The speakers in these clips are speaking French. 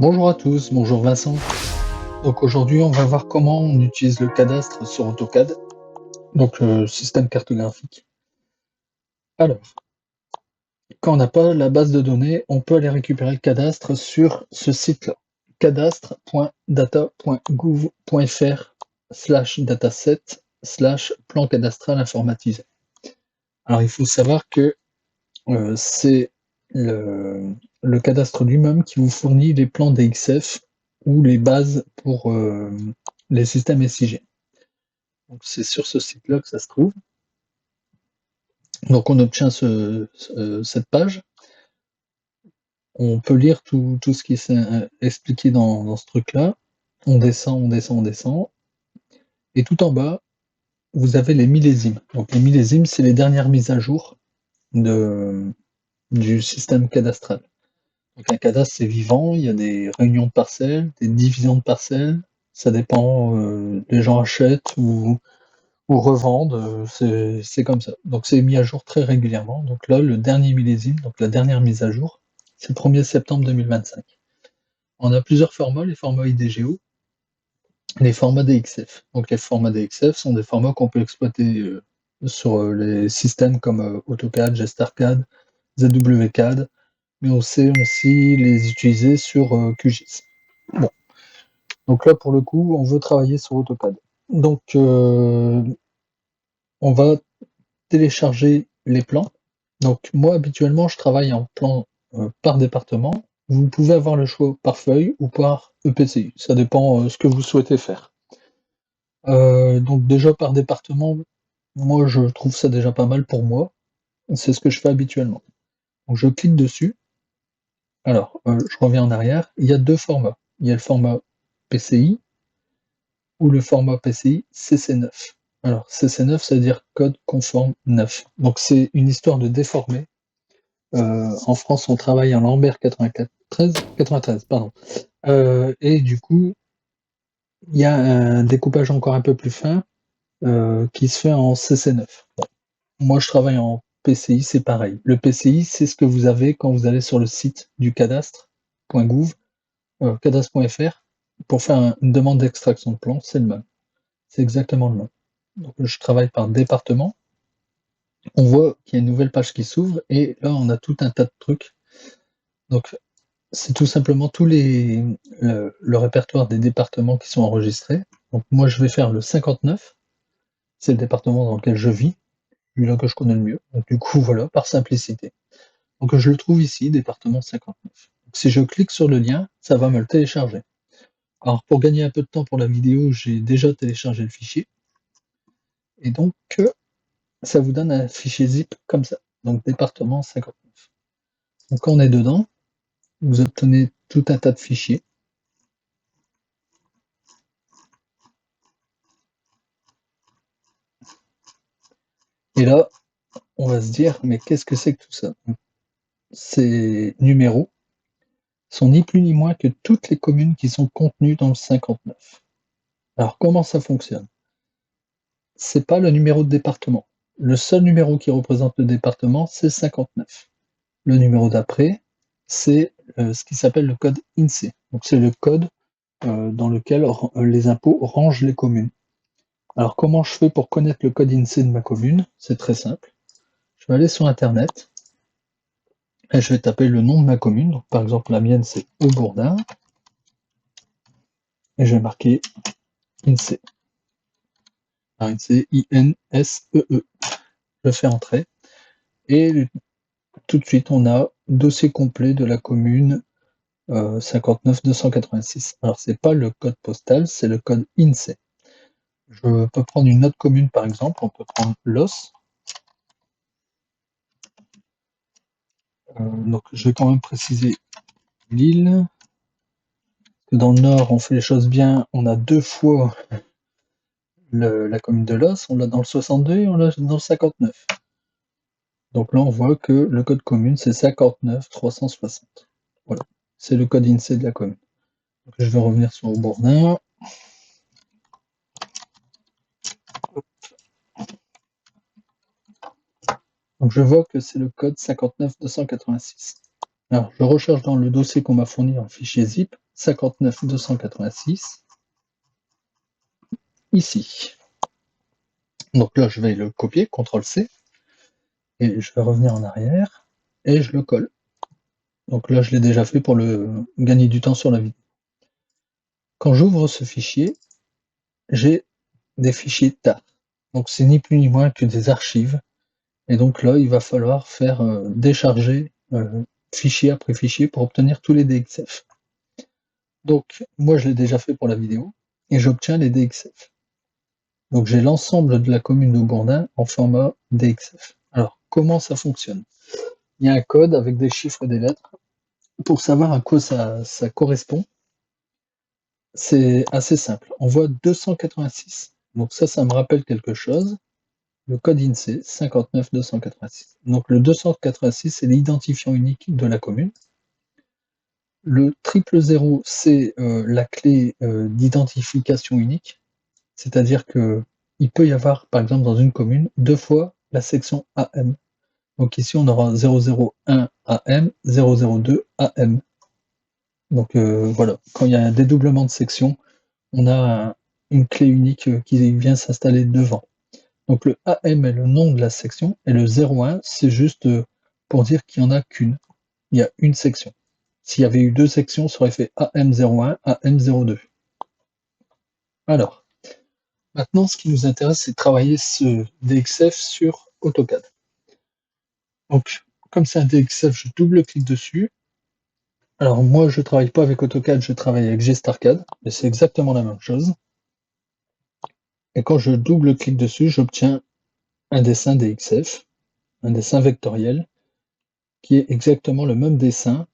Bonjour à tous, bonjour Vincent. Donc aujourd'hui, on va voir comment on utilise le cadastre sur AutoCAD, donc système cartographique. Alors, quand on n'a pas la base de données, on peut aller récupérer le cadastre sur ce site-là, cadastre.data.gouv.fr/dataset/plan cadastral informatisé. Alors il faut savoir que c'est le cadastre lui-même qui vous fournit les plans DXF ou les bases pour les systèmes SIG. Donc c'est sur ce site-là que ça se trouve. Donc on obtient cette page. On peut lire tout ce qui est expliqué dans ce truc-là. On descend, on descend, on descend. Et tout en bas, vous avez les millésimes. Donc les millésimes, c'est les dernières mises à jour du système cadastral. Donc un cadastre, c'est vivant, il y a des réunions de parcelles, des divisions de parcelles, ça dépend, les gens achètent ou revendent, c'est comme ça. Donc c'est mis à jour très régulièrement. Donc là, le dernier millésime, donc la dernière mise à jour, c'est le 1er septembre 2025. On a plusieurs formats, les formats IDGO, les formats DXF. Donc les formats DXF sont des formats qu'on peut exploiter sur les systèmes comme AutoCAD, GestarCAD, ZWCAD, mais on sait aussi les utiliser sur QGIS. Bon. Donc là, pour le coup, on veut travailler sur AutoCAD. Donc, on va télécharger les plans. Donc, moi, habituellement, je travaille en plan par département. Vous pouvez avoir le choix par feuille ou par EPCI. Ça dépend ce que vous souhaitez faire. Donc, déjà par département, moi, je trouve ça déjà pas mal pour moi. C'est ce que je fais habituellement. Donc, je clique dessus. Alors, je reviens en arrière. Il y a deux formats. Il y a le format PCI ou le format PCI CC9. Alors, CC9, ça veut dire code conforme 9. Donc, c'est une histoire de déformer. En France, on travaille en Lambert 93, pardon. Et du coup, il y a un découpage encore un peu plus fin qui se fait en CC9. Bon. Moi, je travaille en PCI, c'est pareil. Le PCI, c'est ce que vous avez quand vous allez sur le site du cadastre.gouv, cadastre.fr, pour faire une demande d'extraction de plan, c'est le même. C'est exactement le même. Donc, je travaille par département. On voit qu'il y a une nouvelle page qui s'ouvre et là, on a tout un tas de trucs. Donc, c'est tout simplement le répertoire des départements qui sont enregistrés. Donc, moi, je vais faire le 59. C'est le département dans lequel je vis, celui-là que je connais le mieux. Donc, du coup, voilà, par simplicité. Donc, je le trouve ici, département 59. Donc, si je clique sur le lien, ça va me le télécharger. Alors, pour gagner un peu de temps pour la vidéo, j'ai déjà téléchargé le fichier. Et donc, ça vous donne un fichier zip comme ça. Donc, département 59. Donc, quand on est dedans, vous obtenez tout un tas de fichiers. Et là, on va se dire, mais qu'est-ce que c'est que tout ça? Ces numéros sont ni plus ni moins que toutes les communes qui sont contenues dans le 59. Alors, comment ça fonctionne? C'est pas le numéro de département. Le seul numéro qui représente le département, c'est 59. Le numéro d'après, c'est ce qui s'appelle le code INSEE. Donc, c'est le code dans lequel les impôts rangent les communes. Alors, comment je fais pour connaître le code INSEE de ma commune? C'est très simple. Je vais aller sur Internet et je vais taper le nom de ma commune. Donc, par exemple, la mienne, c'est Aubourdin. Et je vais marquer INSEE. Alors, INSEE, I-N-S-E-E. Je fais entrer. Et tout de suite, on a dossier complet de la commune 59 286. Alors, c'est pas le code postal, c'est le code INSEE. Je peux prendre une autre commune, par exemple. On peut prendre Los. Donc, je vais quand même préciser Lille. Dans le Nord, on fait les choses bien. On a deux fois la commune de Los. On l'a dans le 62 et on l'a dans le 59. Donc là, on voit que le code commune, c'est 59 360. Voilà, c'est le code INSEE de la commune. Donc, je vais revenir sur Aubourdin. Donc je vois que c'est le code 59 286. Alors, je recherche dans le dossier qu'on m'a fourni en fichier zip, 59286 ici. Donc là, je vais le copier, CTRL-C, et je vais revenir en arrière, et je le colle. Donc là, je l'ai déjà fait pour gagner du temps sur la vidéo. Quand j'ouvre ce fichier, j'ai des fichiers TAR. Donc c'est ni plus ni moins que des archives. Et donc là, il va falloir faire décharger fichier après fichier pour obtenir tous les DXF. Donc moi, je l'ai déjà fait pour la vidéo, et j'obtiens les DXF. Donc j'ai l'ensemble de la commune de Gourdin en format DXF. Alors, comment ça fonctionne? Il y a un code avec des chiffres et des lettres. Pour savoir à quoi ça correspond, c'est assez simple. On voit 286. Donc ça me rappelle quelque chose. Le code INSEE 59286. Donc le 286, c'est l'identifiant unique de la commune. Le 000, c'est la clé d'identification unique. C'est-à-dire qu'il peut y avoir, par exemple, dans une commune, 2 fois la section AM. Donc ici, on aura 001 AM, 002 AM. Donc voilà, quand il y a un dédoublement de section, on a une clé unique qui vient s'installer devant. Donc le AM est le nom de la section, et le 01, c'est juste pour dire qu'il n'y en a qu'une. Il y a une section. S'il y avait eu 2 sections, ça aurait fait AM01, AM02. Alors, maintenant, ce qui nous intéresse, c'est de travailler ce DXF sur AutoCAD. Donc, comme c'est un DXF, je double-clique dessus. Alors, moi, je ne travaille pas avec AutoCAD, je travaille avec GStarCAD, mais c'est exactement la même chose. Et quand je double-clique dessus, j'obtiens un dessin DXF, un dessin vectoriel, qui est exactement le même dessin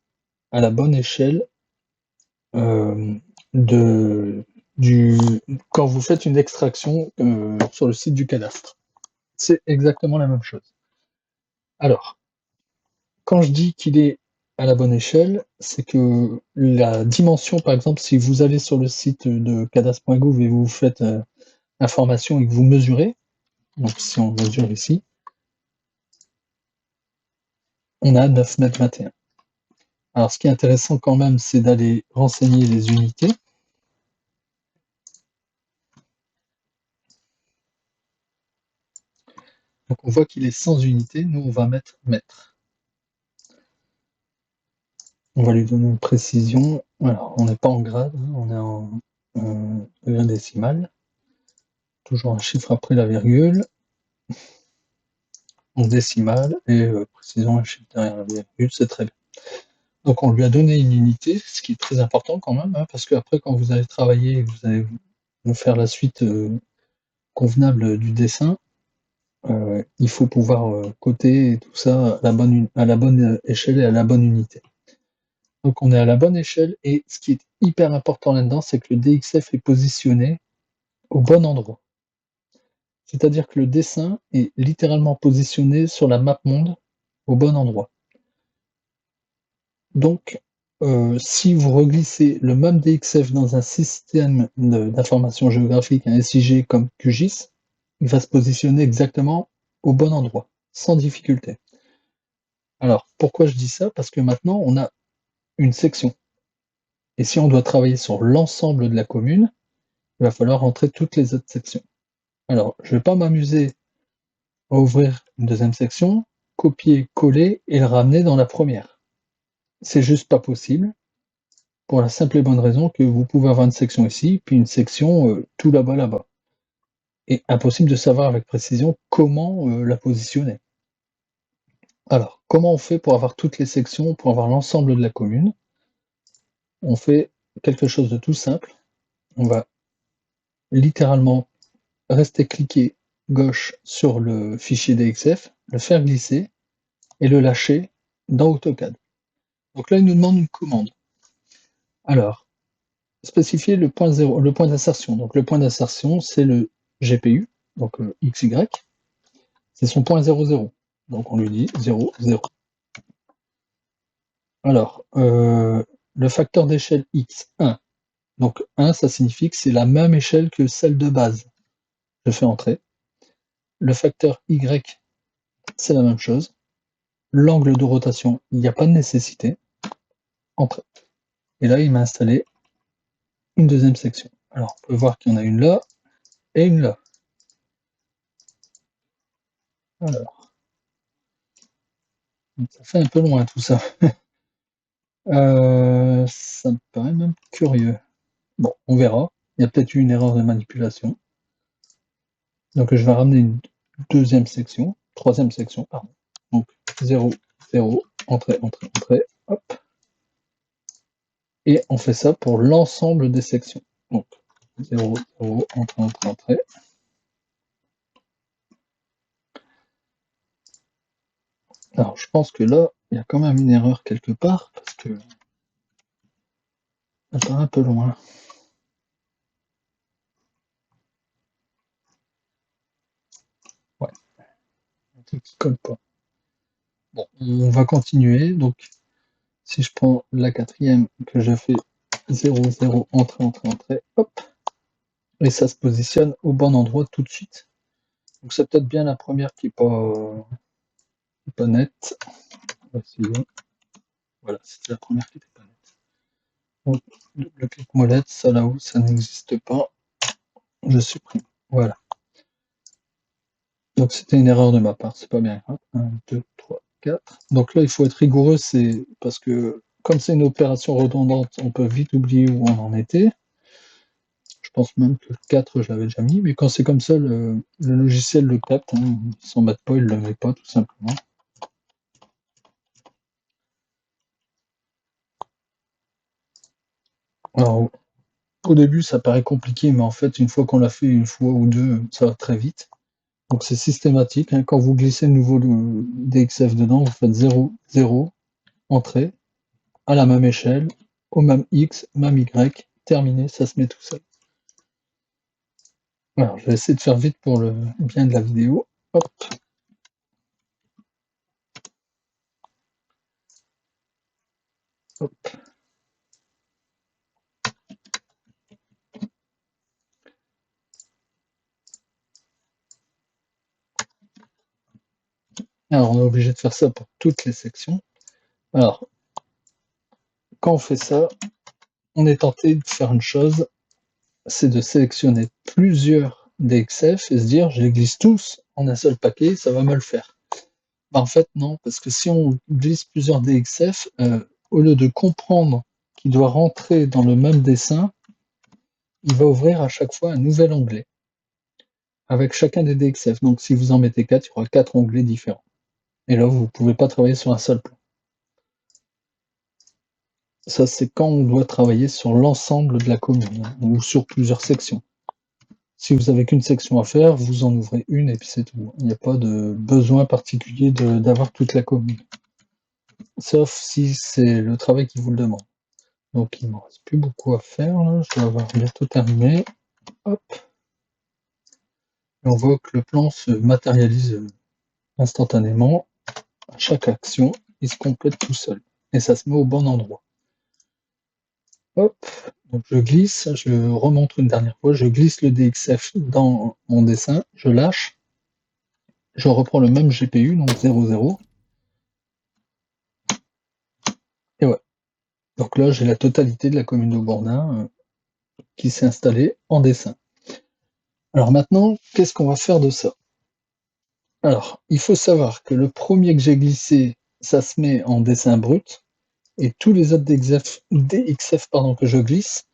à la bonne échelle quand vous faites une extraction sur le site du cadastre. C'est exactement la même chose. Alors, quand je dis qu'il est à la bonne échelle, c'est que la dimension, par exemple, si vous allez sur le site de cadastre.gouv et vous faites information et que vous mesurez, donc si on mesure ici, on a 9,21 m. Alors, ce qui est intéressant quand même, c'est d'aller renseigner les unités. Donc, on voit qu'il est sans unité. Nous, on va mettre mètre. On va lui donner une précision. Alors, on n'est pas en grade, hein, on est en degré décimal. Toujours un chiffre après la virgule. En décimal et précision un chiffre derrière la virgule, c'est très bien. Donc on lui a donné une unité, ce qui est très important quand même, hein, parce qu'après quand vous allez travailler et que vous allez vous faire la suite convenable du dessin, il faut pouvoir coter tout ça à la bonne échelle et à la bonne unité. Donc on est à la bonne échelle, et ce qui est hyper important là-dedans, c'est que le DXF est positionné au bon endroit. C'est-à-dire que le dessin est littéralement positionné sur la map monde au bon endroit. Donc, si vous reglissez le même DXF dans un système d'information géographique, un SIG comme QGIS, il va se positionner exactement au bon endroit, sans difficulté. Alors, pourquoi je dis ça? Parce que maintenant, on a une section. Et si on doit travailler sur l'ensemble de la commune, il va falloir rentrer toutes les autres sections. Alors, je ne vais pas m'amuser à ouvrir une deuxième section, copier, coller et le ramener dans la première. C'est juste pas possible, pour la simple et bonne raison que vous pouvez avoir une section ici, puis une section tout là-bas. Et impossible de savoir avec précision comment la positionner. Alors, comment on fait pour avoir toutes les sections, pour avoir l'ensemble de la commune? On fait quelque chose de tout simple. On va littéralement rester cliqué gauche sur le fichier DXF, le faire glisser et le lâcher dans AutoCAD. Donc là, il nous demande une commande. Alors, spécifier le point d'insertion. Donc le point d'insertion, c'est le GPU, donc XY, c'est son point 00. Donc on lui dit 0, 0. Alors, le facteur d'échelle X, 1. Donc 1, ça signifie que c'est la même échelle que celle de base. Je fais entrer. Le facteur Y, c'est la même chose. L'angle de rotation, il n'y a pas de nécessité. Entrer. Et là, il m'a installé une deuxième section. Alors, on peut voir qu'il y en a une là et une là. Alors, ça fait un peu loin tout ça. Ça me paraît même curieux. Bon, on verra. Il y a peut-être eu une erreur de manipulation. Donc je vais ramener une deuxième section, troisième section, pardon. Donc 0, 0, entrée, entrée, entrée, hop. Et on fait ça pour l'ensemble des sections. Donc 0, 0, entrée, entrée, entrée. Alors je pense que là, il y a quand même une erreur quelque part, parce que ça part un peu loin. Ouais, un truc qui colle pas. Bon, on va continuer. Donc si je prends la quatrième, que je fais 0, 0, entrée, entrée, entrée, hop. Et ça se positionne au bon endroit tout de suite. Donc c'est peut-être bien la première qui n'est pas nette. On va essayer. Voilà, c'était la première qui n'était pas nette. Donc le clic molette, ça là-haut, ça n'existe pas. Je supprime. Voilà. Donc c'était une erreur de ma part, c'est pas bien grave. 1, 2, 3, 4. Donc là, il faut être rigoureux, c'est parce que comme c'est une opération redondante, on peut vite oublier où on en était. Je pense même que le 4, je l'avais déjà mis, mais quand c'est comme ça, le logiciel le capte, hein, il s'en bat pas, il ne le met pas, tout simplement. Alors, au début, ça paraît compliqué, mais en fait, une fois qu'on l'a fait une fois ou deux, ça va très vite. Donc c'est systématique, hein. Quand vous glissez le nouveau DXF dedans, vous faites 0, 0, entrée, à la même échelle, au même X, même Y, terminé, ça se met tout seul. Alors, je vais essayer de faire vite pour le bien de la vidéo. Hop. Hop. Alors, on est obligé de faire ça pour toutes les sections. Alors, quand on fait ça, on est tenté de faire une chose, c'est de sélectionner plusieurs DXF et se dire, je les glisse tous en un seul paquet, ça va me le faire. Bah, en fait, non, parce que si on glisse plusieurs DXF, au lieu de comprendre qu'il doit rentrer dans le même dessin, il va ouvrir à chaque fois un nouvel onglet avec chacun des DXF. Donc si vous en mettez 4, il y aura 4 onglets différents. Et là, vous ne pouvez pas travailler sur un seul plan. Ça, c'est quand on doit travailler sur l'ensemble de la commune, hein, ou sur plusieurs sections. Si vous n'avez qu'une section à faire, vous en ouvrez une et puis c'est tout. Il n'y a pas de besoin particulier d'avoir toute la commune. Sauf si c'est le travail qui vous le demande. Donc il ne me reste plus beaucoup à faire, là. Je dois avoir bientôt terminé. Hop. Et on voit que le plan se matérialise instantanément. À chaque action, il se complète tout seul. Et ça se met au bon endroit. Hop. Donc je glisse, je remontre une dernière fois, je glisse le DXF dans mon dessin, je lâche, je reprends le même GPU, donc 0, 0. Et ouais. Donc là, j'ai la totalité de la commune de Bourdin qui s'est installée en dessin. Alors maintenant, qu'est-ce qu'on va faire de ça? Alors, il faut savoir que le premier que j'ai glissé, ça se met en dessin brut, et tous les autres DXF que je glisse,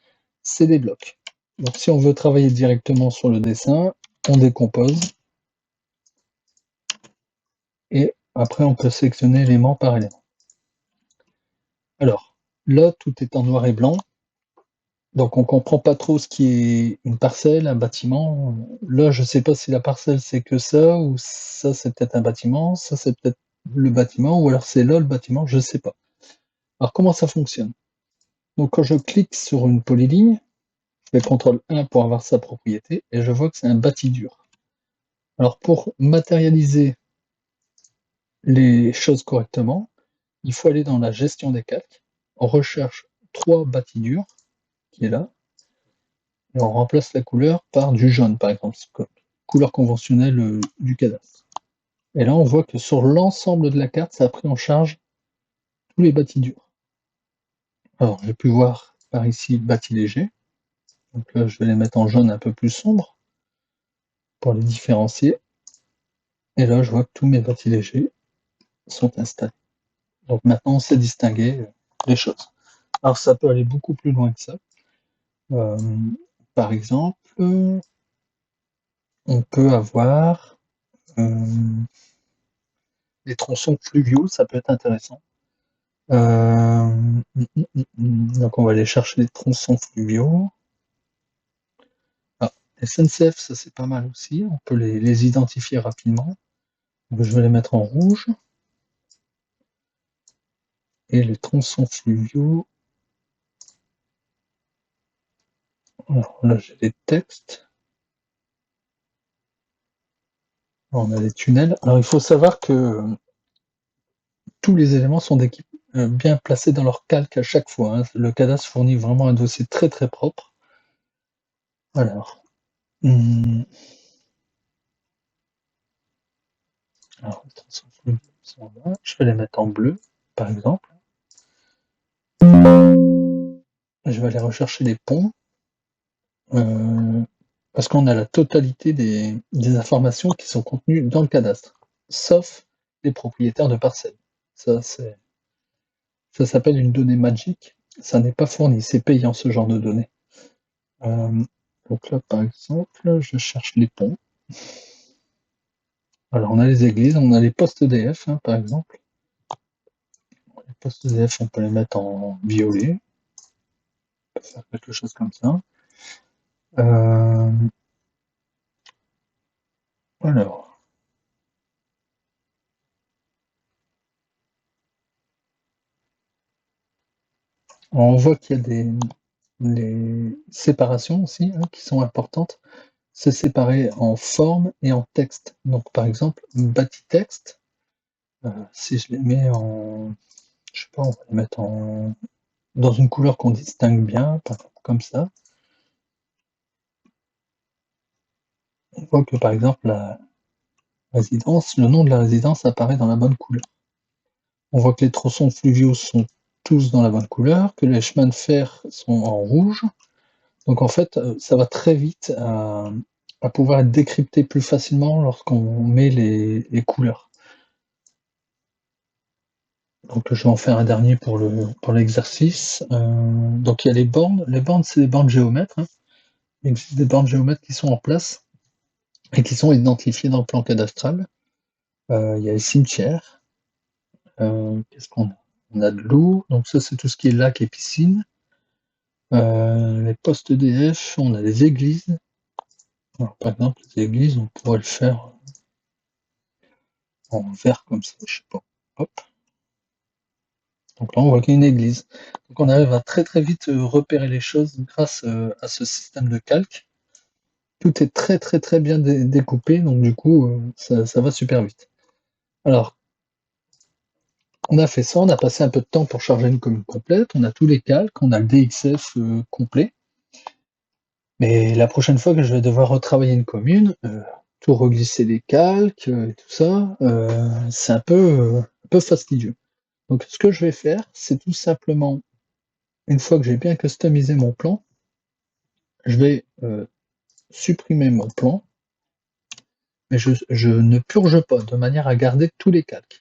c'est des blocs. Donc si on veut travailler directement sur le dessin, on décompose, et après on peut sélectionner élément par élément. Alors, là, tout est en noir et blanc, donc on comprend pas trop ce qui est une parcelle, un bâtiment. Là, je sais pas si la parcelle c'est que ça, ou ça c'est peut-être un bâtiment, ça c'est peut-être le bâtiment, ou alors c'est là le bâtiment, je sais pas. Alors comment ça fonctionne? Donc quand je clique sur une polyligne, je fais CTRL 1 pour avoir sa propriété, et je vois que c'est un bâti dur. Alors pour matérialiser les choses correctement, il faut aller dans la gestion des calques, on recherche 3 bâtis durs, qui est là, et on remplace la couleur par du jaune, par exemple, couleur conventionnelle du cadastre. Et là, on voit que sur l'ensemble de la carte, ça a pris en charge tous les bâtis durs. Alors, j'ai pu voir par ici bâti léger. Donc là, je vais les mettre en jaune un peu plus sombre pour les différencier. Et là, je vois que tous mes bâtis légers sont installés. Donc maintenant, on sait distinguer les choses. Alors ça peut aller beaucoup plus loin que ça. Par exemple, on peut avoir des tronçons fluviaux, ça peut être intéressant. Donc on va aller chercher les tronçons fluviaux. Ah, SNCF, ça c'est pas mal aussi, on peut les identifier rapidement. Donc, je vais les mettre en rouge. Et les tronçons fluviaux. Alors là j'ai les textes. On a les tunnels. Alors il faut savoir que tous les éléments sont bien placés dans leur calque à chaque fois, hein. Le cadastre fournit vraiment un dossier très très propre. Alors, alors les tronçons fluviaux sont là. Je vais les mettre en bleu, par exemple. Je vais aller rechercher les ponts. Parce qu'on a la totalité des informations qui sont contenues dans le cadastre, sauf les propriétaires de parcelles. Ça s'appelle une donnée magique. Ça n'est pas fourni, c'est payant ce genre de données. Donc là, par exemple, je cherche les ponts. Alors, on a les églises, on a les postes EDF, hein, par exemple. Les postes EDF, on peut les mettre en violet. On peut faire quelque chose comme ça. Alors. On voit qu'il y a des séparations aussi, hein, qui sont importantes. C'est séparé en forme et en texte. Donc, par exemple, bâti texte, si je les mets en, je sais pas, on va les mettre dans une couleur qu'on distingue bien, par exemple, comme ça. On voit que, par exemple, la résidence, le nom de la résidence apparaît dans la bonne couleur. On voit que les tronçons fluviaux sont tous dans la bonne couleur, que les chemins de fer sont en rouge. Donc en fait, ça va très vite à pouvoir être décrypté plus facilement lorsqu'on met les couleurs. Donc je vais en faire un dernier pour l'exercice. Donc il y a les bornes. Les bornes, c'est des bornes géomètres, hein. Il existe des bornes géomètres qui sont en place et qui sont identifiées dans le plan cadastral. Il y a les cimetières. Qu'est-ce qu'on a? On a de l'eau, donc ça c'est tout ce qui est lac et piscine. Les postes EDF, on a les églises. Alors, par exemple, les églises, on pourrait le faire en vert comme ça, je sais pas. Hop. Donc là, on voit qu'il y a une église. Donc on arrive à très très vite repérer les choses grâce à ce système de calque. Tout est très très très bien découpé, donc du coup, ça va super vite. Alors, on a fait ça, on a passé un peu de temps pour charger une commune complète, on a tous les calques, on a le DXF complet. Mais la prochaine fois que je vais devoir retravailler une commune, tout reglisser les calques et tout ça, c'est un peu fastidieux. Donc ce que je vais faire, c'est tout simplement, une fois que j'ai bien customisé mon plan, je vais supprimer mon plan, mais je ne purge pas, de manière à garder tous les calques.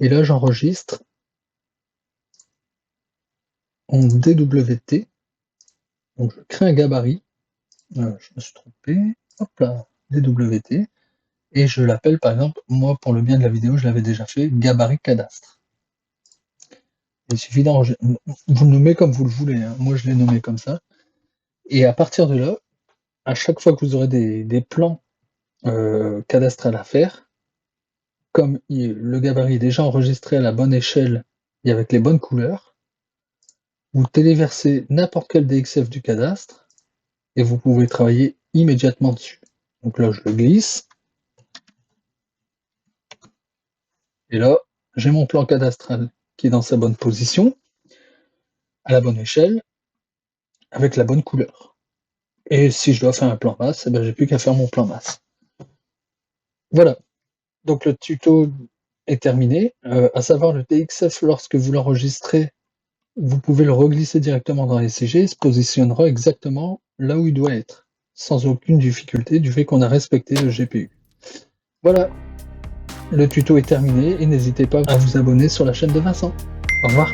Et là, j'enregistre en DWT, donc je crée un gabarit, je me suis trompé, hop là, DWT, et je l'appelle par exemple, moi pour le bien de la vidéo, je l'avais déjà fait, gabarit cadastre. Il suffit d'enregistrer, vous le nommez comme vous le voulez, hein. Moi je l'ai nommé comme ça, et à partir de là, à chaque fois que vous aurez des plans cadastrales à faire, comme le gabarit est déjà enregistré à la bonne échelle et avec les bonnes couleurs, vous téléversez n'importe quel DXF du cadastre et vous pouvez travailler immédiatement dessus. Donc là, je le glisse. Et là, j'ai mon plan cadastral qui est dans sa bonne position, à la bonne échelle, avec la bonne couleur. Et si je dois faire un plan masse, eh ben, j'ai plus qu'à faire mon plan masse. Voilà. Donc le tuto est terminé. À savoir le DXF, lorsque vous l'enregistrez, vous pouvez le reglisser directement dans les CG, il se positionnera exactement là où il doit être, sans aucune difficulté du fait qu'on a respecté le GPU. Voilà, le tuto est terminé et n'hésitez pas à vous abonner sur la chaîne de Vincent. Au revoir.